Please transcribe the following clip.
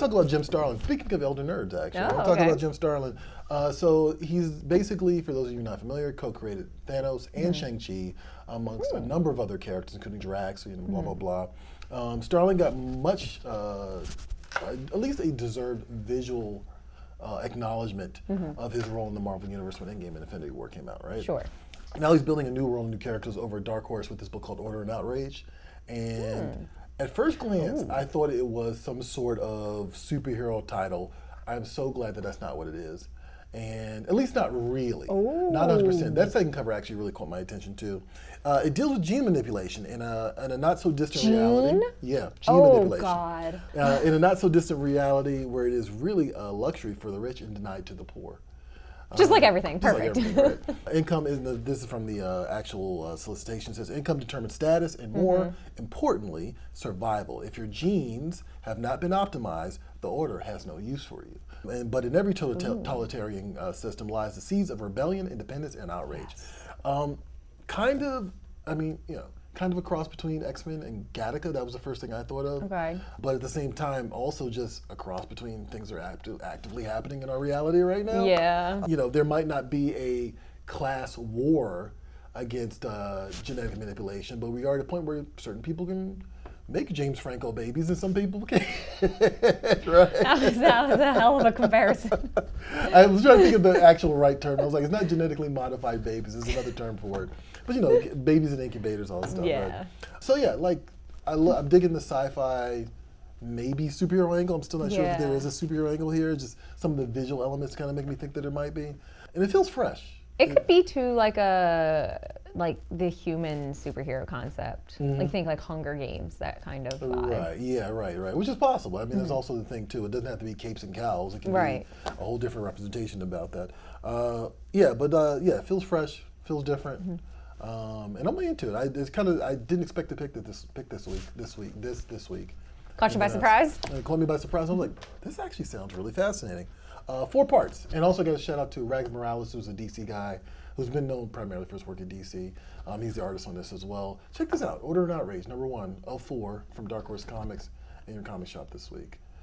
to talk about Jim Starlin. Speaking of elder nerds, actually, I want to talk okay. about Jim Starlin. So he's basically, for those of you not familiar, co-created Thanos and Shang-Chi, amongst a number of other characters, including Drax, blah, blah, blah. Starlin got much, at least a deserved visual acknowledgement of his role in the Marvel Universe when Endgame and Infinity War came out, right? Sure. Now he's building a new world, new characters over at Dark Horse with this book called Order and Outrage. And at first glance, I thought it was some sort of superhero title. I'm so glad that that's not what it is. And at least not really. Not 100%. That second cover actually really caught my attention too. It deals with gene manipulation in a not so distant reality. Yeah, gene manipulation. God. In a not so distant reality where it is really a luxury for the rich and denied to the poor. Just like everything, perfect. Just like everything, right. Income is, this is from the actual solicitation, it says income determines status and more importantly, survival. If your genes have not been optimized, the order has no use for you. But in every totalitarian system lies the seeds of rebellion, independence, and outrage. Kind of a cross between X-Men and Gattaca. That was the first thing I thought of. Okay. But at the same time, also just a cross between things that are actively happening in our reality right now. Yeah. There might not be a class war against genetic manipulation, but we are at a point where certain people can make James Franco babies and some people can't. Right? That was a hell of a comparison. I was trying to think of the actual right term. I was like, it's not genetically modified babies. There's another term for it. But babies in incubators, all that stuff. Yeah. Right? So yeah, I'm digging the sci-fi, maybe superhero angle. I'm still not sure if there is a superhero angle here. Just some of the visual elements kind of make me think that there might be. And it feels fresh. It could be too like the human superhero concept. Like think like Hunger Games, that kind of vibe. Right, yeah, right. Which is possible. I mean, there's also the thing too, it doesn't have to be capes and cows. It can be a whole different representation about that. It feels fresh, feels different. And I'm into it. I didn't expect to pick this week. Caught you by surprise? It caught me by surprise. I was like, this actually sounds really fascinating. 4 parts. And also got a shout out to Rags Morales, who's a DC guy, who's been known primarily for his work at DC. He's the artist on this as well. Check this out, Order and Outrage, #1 of 4 from Dark Horse Comics in your comic shop this week.